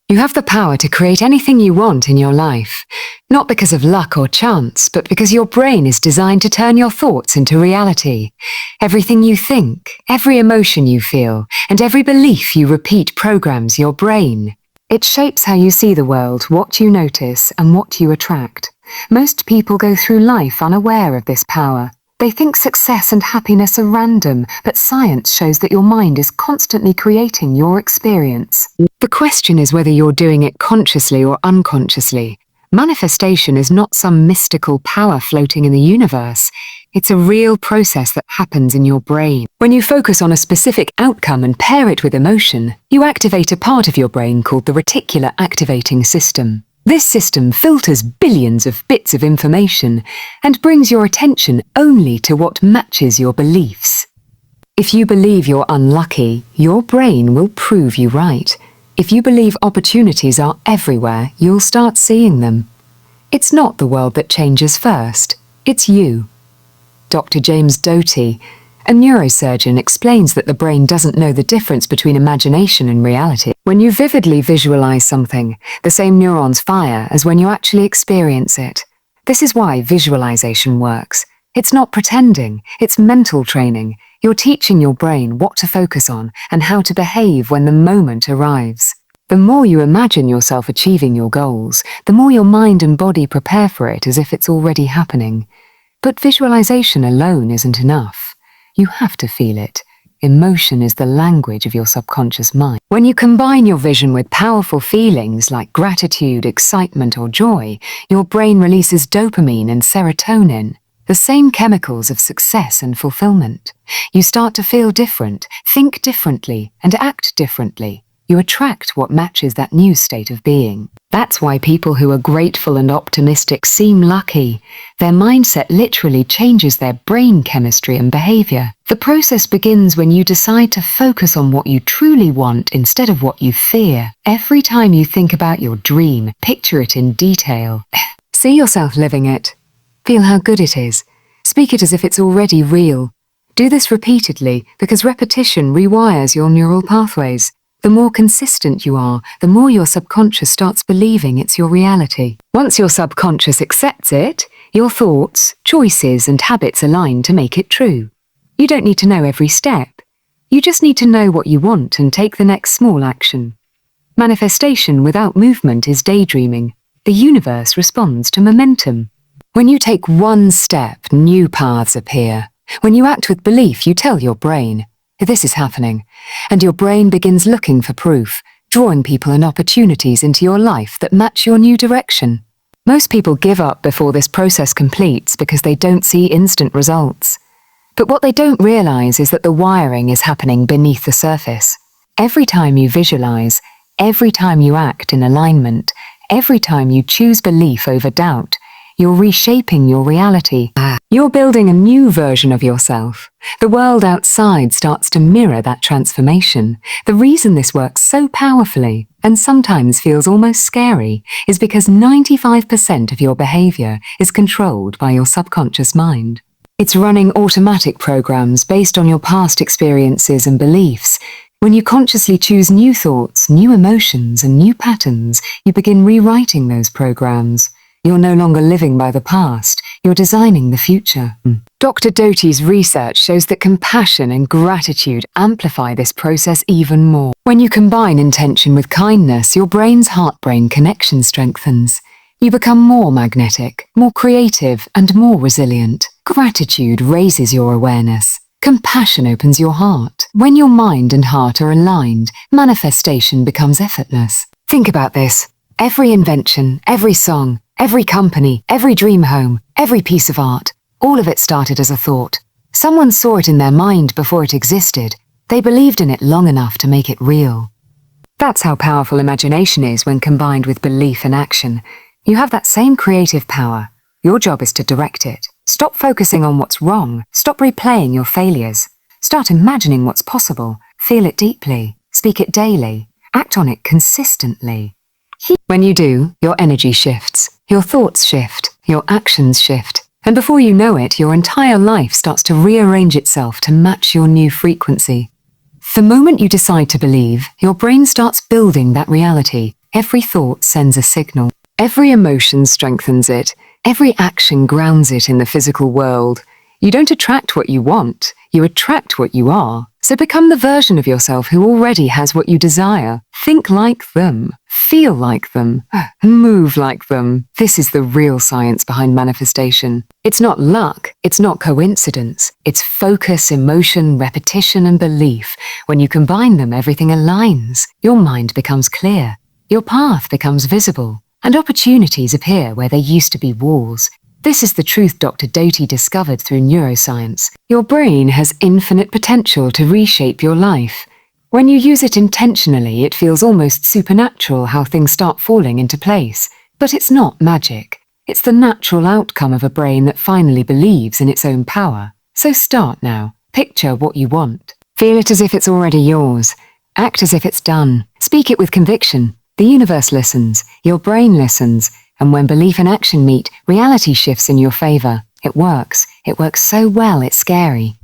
You have the power to create anything you want in your life, not because of luck or chance, but because your brain is designed to turn your thoughts into reality. Everything you think, every emotion you feel, and every belief you repeat programs your brain. It shapes how you see the world, what you notice, and what you attract. Most people go through life unaware of this power. They think success and happiness are random, but science shows that your mind is constantly creating your experience. The question is whether you're doing it consciously or unconsciously. Manifestation is not some mystical power floating in the universe. It's a real process that happens in your brain. When you focus on a specific outcome and pair it with emotion, you activate a part of your brain called the reticular activating system. This system filters billions of bits of information and brings your attention only to what matches your beliefs. If you believe you're unlucky, your brain will prove you right. If you believe opportunities are everywhere, you'll start seeing them. It's not the world that changes first, it's you. Dr. James Doty, a neurosurgeon, explains that the brain doesn't know the difference between imagination and reality. When you vividly visualize something, the same neurons fire as when you actually experience it. This is why visualization works. It's not pretending, it's mental training. You're teaching your brain what to focus on and how to behave when the moment arrives. The more you imagine yourself achieving your goals, the more your mind and body prepare for it as if it's already happening. But visualization alone isn't enough. You have to feel it. Emotion is the language of your subconscious mind. When you combine your vision with powerful feelings like gratitude, excitement, or joy, your brain releases dopamine and serotonin, the same chemicals of success and fulfillment. You start to feel different, think differently, and act differently. You attract what matches that new state of being. That's why people who are grateful and optimistic seem lucky. Their mindset literally changes their brain chemistry and behavior. The process begins when you decide to focus on what you truly want instead of what you fear. Every time you think about your dream, picture it in detail. See yourself living it. Feel how good it is. Speak it as if it's already real. Do this repeatedly because repetition rewires your neural pathways. The more consistent you are, the more your subconscious starts believing it's your reality. Once your subconscious accepts it, your thoughts, choices, and habits align to make it true. You don't need to know every step. You just need to know what you want and take the next small action. Manifestation without movement is daydreaming. The universe responds to momentum. When you take one step, new paths appear. When you act with belief, you tell your brain, "This is happening," and your brain begins looking for proof, drawing people and opportunities into your life that match your new direction. Most people give up before this process completes because they don't see instant results. But what they don't realize is that the wiring is happening beneath the surface. Every time you visualize, every time you act in alignment, every time you choose belief over doubt, you're reshaping your reality. You're building a new version of yourself. The world outside starts to mirror that transformation. The reason this works so powerfully, and sometimes feels almost scary, is because 95% of your behavior is controlled by your subconscious mind. It's running automatic programs based on your past experiences and beliefs. When you consciously choose new thoughts, new emotions, and new patterns, you begin rewriting those programs. You're no longer living by the past, you're designing the future. Dr. Doty's research shows that compassion and gratitude amplify this process even more. When you combine intention with kindness, your brain's heart-brain connection strengthens. You become more magnetic, more creative, and more resilient. Gratitude raises your awareness. Compassion opens your heart. When your mind and heart are aligned, manifestation becomes effortless. Think about this. Every invention, every song, every company, every dream home, every piece of art, all of it started as a thought. Someone saw it in their mind before it existed. They believed in it long enough to make it real. That's how powerful imagination is when combined with belief and action. You have that same creative power. Your job is to direct it. Stop focusing on what's wrong. Stop replaying your failures. Start imagining what's possible. Feel it deeply. Speak it daily. Act on it consistently. When you do, your energy shifts, your thoughts shift, your actions shift, and before you know it, your entire life starts to rearrange itself to match your new frequency. The moment you decide to believe, your brain starts building that reality. Every thought sends a signal. Every emotion strengthens it. Every action grounds it in the physical world. You don't attract what you want, you attract what you are. So become the version of yourself who already has what you desire. Think like them. Feel like them. Move like them. This is the real science behind manifestation. It's not luck. It's not coincidence. It's focus, emotion, repetition, and belief. When you combine them, everything aligns. Your mind becomes clear. Your path becomes visible. And opportunities appear where there used to be walls. This is the truth Dr. Doty discovered through neuroscience. Your brain has infinite potential to reshape your life. When you use it intentionally, it feels almost supernatural how things start falling into place. But it's not magic. It's the natural outcome of a brain that finally believes in its own power. So start now. Picture what you want. Feel it as if it's already yours. Act as if it's done. Speak it with conviction. The universe listens. Your brain listens. And when belief and action meet, reality shifts in your favor. It works. It works so well, it's scary.